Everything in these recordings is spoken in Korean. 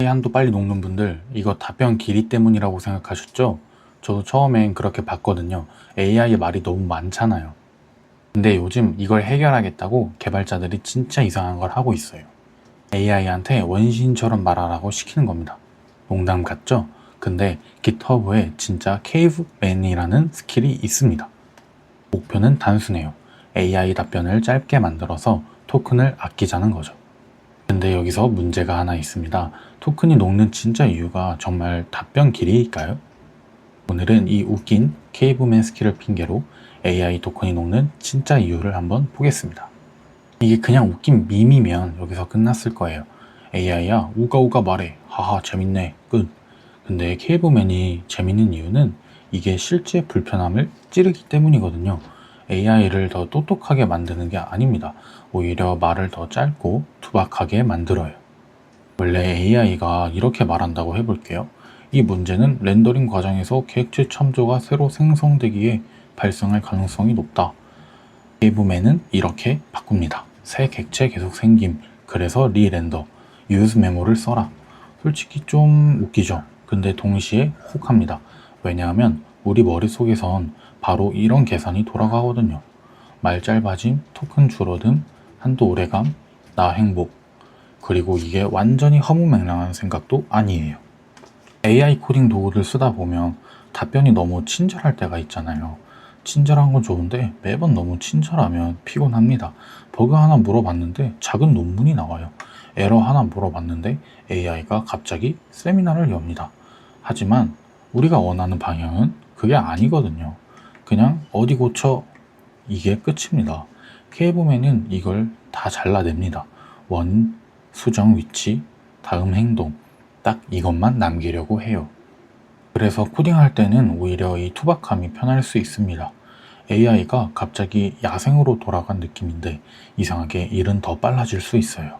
한도 빨리 녹는 분들 이거 답변 길이 때문이라고 생각하셨죠? 저도 처음엔 그렇게 봤거든요. AI의 말이 너무 많잖아요. 근데 요즘 이걸 해결하겠다고 개발자들이 진짜 이상한 걸 하고 있어요. AI한테 원시인처럼 말하라고 시키는 겁니다. 농담 같죠? 근데 GitHub에 진짜 케이브맨이라는 스킬이 있습니다. 목표는 단순해요. AI 답변을 짧게 만들어서 토큰을 아끼자는 거죠. 근데 여기서 문제가 하나 있습니다. 토큰이 녹는 진짜 이유가 정말 답변 길이일까요? 오늘은 이 웃긴 케이브맨 스킬을 핑계로 AI 토큰이 녹는 진짜 이유를 한번 보겠습니다. 이게 그냥 웃긴 밈이면 여기서 끝났을 거예요. AI야 우가우가 말해. 하하 재밌네. 끝. 근데 케이브맨이 재밌는 이유는 이게 실제 불편함을 찌르기 때문이거든요. AI를 더 똑똑하게 만드는 게 아닙니다. 오히려 말을 더 짧고 투박하게 만들어요. 원래 AI가 이렇게 말한다고 해볼게요. 이 문제는 렌더링 과정에서 객체 참조가 새로 생성되기에 발생할 가능성이 높다. 케이브맨은 이렇게 바꿉니다. 새 객체 계속 생김. 그래서 리렌더. 유즈 메모를 써라. 솔직히 좀 웃기죠. 근데 동시에 혹합니다. 왜냐하면 우리 머릿속에선 바로 이런 계산이 돌아가거든요. 말 짧아짐, 토큰 줄어듦, 한도 오래감, 나 행복. 그리고 이게 완전히 허무맹랑한 생각도 아니에요. AI 코딩 도구를 쓰다 보면 답변이 너무 친절할 때가 있잖아요. 친절한 건 좋은데 매번 너무 친절하면 피곤합니다. 버그 하나 물어봤는데 작은 논문이 나와요. 에러 하나 물어봤는데 AI가 갑자기 세미나를 엽니다. 하지만 우리가 원하는 방향은 그게 아니거든요. 그냥 어디 고쳐 이게 끝입니다. 케이브맨은 이걸 다 잘라냅니다. 원, 수정 위치, 다음 행동 딱 이것만 남기려고 해요. 그래서 코딩할 때는 오히려 이 투박함이 편할 수 있습니다. AI가 갑자기 야생으로 돌아간 느낌인데 이상하게 일은 더 빨라질 수 있어요.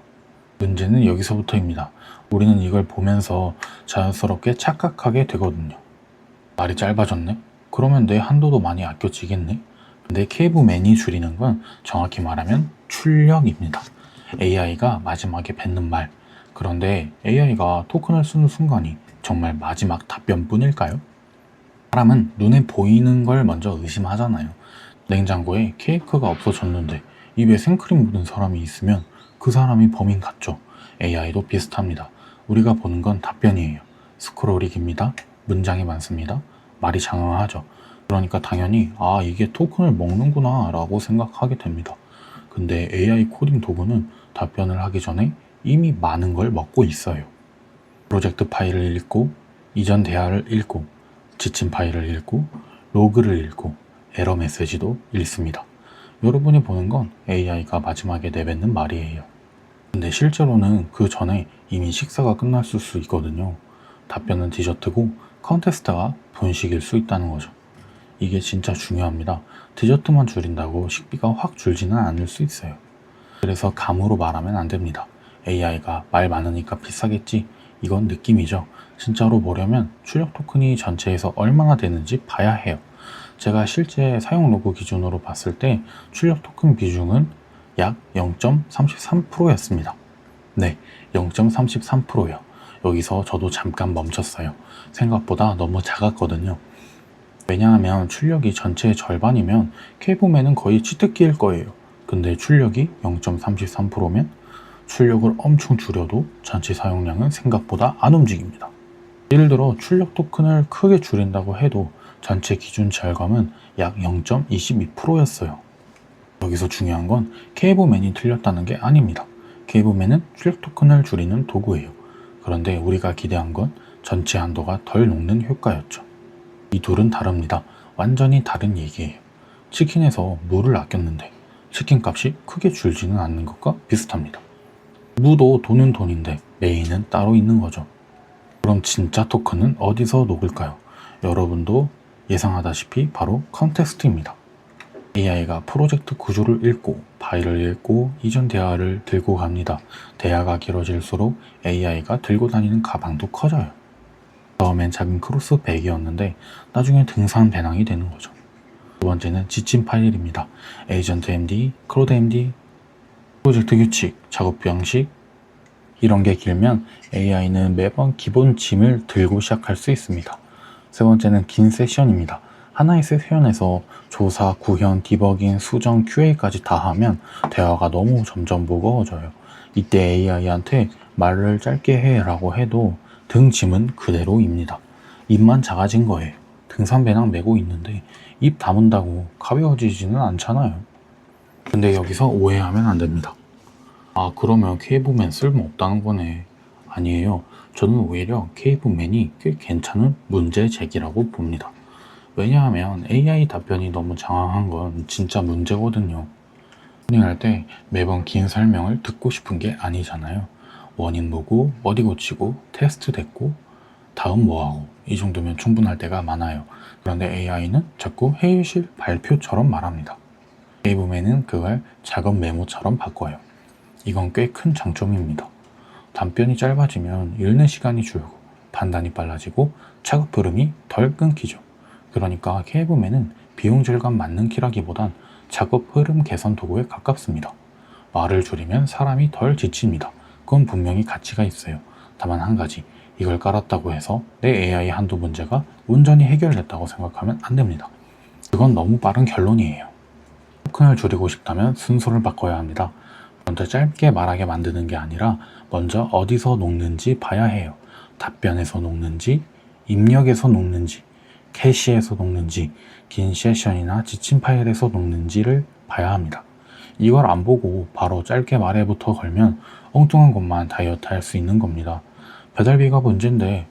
문제는 여기서부터입니다. 우리는 이걸 보면서 자연스럽게 착각하게 되거든요. 말이 짧아졌네? 그러면 내 한도도 많이 아껴지겠네? 근데 케이브맨이 줄이는 건 정확히 말하면 출력입니다. AI가 마지막에 뱉는 말. 그런데 AI가 토큰을 쓰는 순간이 정말 마지막 답변뿐일까요? 사람은 눈에 보이는 걸 먼저 의심하잖아요. 냉장고에 케이크가 없어졌는데 입에 생크림 묻은 사람이 있으면 그 사람이 범인 같죠. AI도 비슷합니다. 우리가 보는 건 답변이에요. 스크롤이 깁니다. 문장이 많습니다. 말이 장황하죠. 그러니까 당연히 아 이게 토큰을 먹는구나 라고 생각하게 됩니다. 근데 AI 코딩 도구는 답변을 하기 전에 이미 많은 걸 먹고 있어요. 프로젝트 파일을 읽고 이전 대화를 읽고 지침 파일을 읽고 로그를 읽고 에러 메시지도 읽습니다. 여러분이 보는 건 AI가 마지막에 내뱉는 말이에요. 근데 실제로는 그 전에 이미 식사가 끝났을 수 있거든요. 답변은 디저트고 컨테스트가 분식일 수 있다는 거죠. 이게 진짜 중요합니다. 디저트만 줄인다고 식비가 확 줄지는 않을 수 있어요. 그래서 감으로 말하면 안 됩니다. AI가 말 많으니까 비싸겠지. 이건 느낌이죠. 진짜로 보려면 출력 토큰이 전체에서 얼마나 되는지 봐야 해요. 제가 실제 사용 로그 기준으로 봤을 때 출력 토큰 비중은 약 0.33%였습니다. 네, 0.33%요. 여기서 저도 잠깐 멈췄어요. 생각보다 너무 작았거든요. 왜냐하면 출력이 전체의 절반이면 케이브맨은 거의 치트키일 거예요. 근데 출력이 0.33%면 출력을 엄청 줄여도 전체 사용량은 생각보다 안 움직입니다. 예를 들어 출력 토큰을 크게 줄인다고 해도 전체 기준 절감은 약 0.22%였어요. 여기서 중요한 건 케이브맨이 틀렸다는 게 아닙니다. 케이브맨은 출력 토큰을 줄이는 도구예요. 그런데 우리가 기대한 건 전체 한도가 덜 녹는 효과였죠. 이 둘은 다릅니다. 완전히 다른 얘기예요. 치킨에서 무를 아꼈는데 치킨 값이 크게 줄지는 않는 것과 비슷합니다. 무도 돈은 돈인데 메인은 따로 있는 거죠. 그럼 진짜 토큰은 어디서 녹을까요? 여러분도 예상하다시피 바로 컨텍스트입니다. AI가 프로젝트 구조를 읽고 파일을 읽고 이전 대화를 들고 갑니다. 대화가 길어질수록 AI가 들고 다니는 가방도 커져요. 처음엔 작은 크로스백이었는데 나중에 등산 배낭이 되는 거죠. 두 번째는 지침 파일입니다. 에이전트 MD, 크로드 MD, 프로젝트 규칙, 작업 방식, 이런 게 길면 AI는 매번 기본 짐을 들고 시작할 수 있습니다. 세 번째는 긴 세션입니다. 하나의 세션에서 조사, 구현, 디버깅, 수정, QA까지 다 하면 대화가 너무 점점 무거워져요. 이때 AI한테 말을 짧게 해 라고 해도 등 짐은 그대로입니다. 입만 작아진 거예요. 등산배낭 메고 있는데 입 다문다고 가벼워지지는 않잖아요. 근데 여기서 오해하면 안 됩니다. 아, 그러면 케이브맨 쓸모없다는 거네. 아니에요. 저는 오히려 케이브맨이 꽤 괜찮은 문제 제기라고 봅니다. 왜냐하면 AI 답변이 너무 장황한 건 진짜 문제거든요. 코딩할 때 매번 긴 설명을 듣고 싶은 게 아니잖아요. 원인 보고, 어디 고치고, 테스트 됐고, 다음 뭐하고, 이 정도면 충분할 때가 많아요. 그런데 AI는 자꾸 회의실 발표처럼 말합니다. 케이브맨은 그걸 작업 메모처럼 바꿔요. 이건 꽤 큰 장점입니다. 답변이 짧아지면 읽는 시간이 줄고 판단이 빨라지고 작업 흐름이 덜 끊기죠. 그러니까 케이브맨은 비용 절감 맞는 키라기보단 작업 흐름 개선 도구에 가깝습니다. 말을 줄이면 사람이 덜 지칩니다. 그건 분명히 가치가 있어요. 다만 한 가지, 이걸 깔았다고 해서 내 AI 한도 문제가 온전히 해결됐다고 생각하면 안 됩니다. 그건 너무 빠른 결론이에요. 토큰을 줄이고 싶다면 순서를 바꿔야 합니다. 먼저 짧게 말하게 만드는 게 아니라 먼저 어디서 녹는지 봐야 해요. 답변에서 녹는지, 입력에서 녹는지, 캐시에서 녹는지, 긴 세션이나 지침 파일에서 녹는지를 봐야 합니다. 이걸 안 보고 바로 짧게 말해부터 걸면 엉뚱한 것만 다이어트 할 수 있는 겁니다. 배달비가 문제인데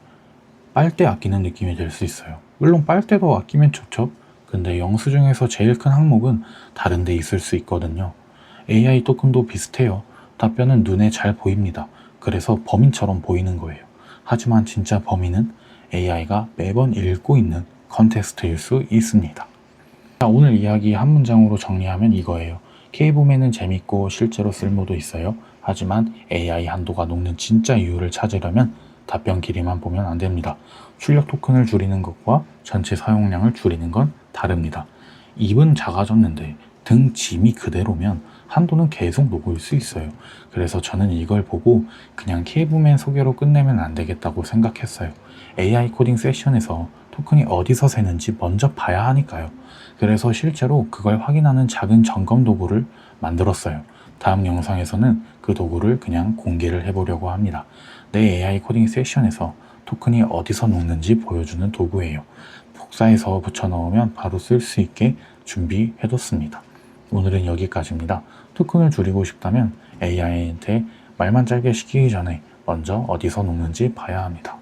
빨대 아끼는 느낌이 들 수 있어요. 물론 빨대도 아끼면 좋죠. 근데 영수증에서 제일 큰 항목은 다른 데 있을 수 있거든요. AI 토큰도 비슷해요. 답변은 눈에 잘 보입니다. 그래서 범인처럼 보이는 거예요. 하지만 진짜 범인은 AI가 매번 읽고 있는 컨텍스트일 수 있습니다. 자, 오늘 이야기 한 문장으로 정리하면 이거예요. 케이브맨은 재밌고 실제로 쓸모도 있어요. 하지만 AI 한도가 녹는 진짜 이유를 찾으려면 답변 길이만 보면 안 됩니다. 출력 토큰을 줄이는 것과 전체 사용량을 줄이는 건 다릅니다. 입은 작아졌는데 등 짐이 그대로면 한도는 계속 녹을 수 있어요. 그래서 저는 이걸 보고 그냥 케이브맨 소개로 끝내면 안 되겠다고 생각했어요. AI 코딩 세션에서 토큰이 어디서 새는지 먼저 봐야 하니까요. 그래서 실제로 그걸 확인하는 작은 점검 도구를 만들었어요. 다음 영상에서는 그 도구를 그냥 공개를 해보려고 합니다. 내 AI 코딩 세션에서 토큰이 어디서 녹는지 보여주는 도구예요. 복사해서 붙여넣으면 바로 쓸 수 있게 준비해뒀습니다. 오늘은 여기까지입니다. 토큰을 줄이고 싶다면 AI한테 말만 짧게 시키기 전에 먼저 어디서 녹는지 봐야 합니다.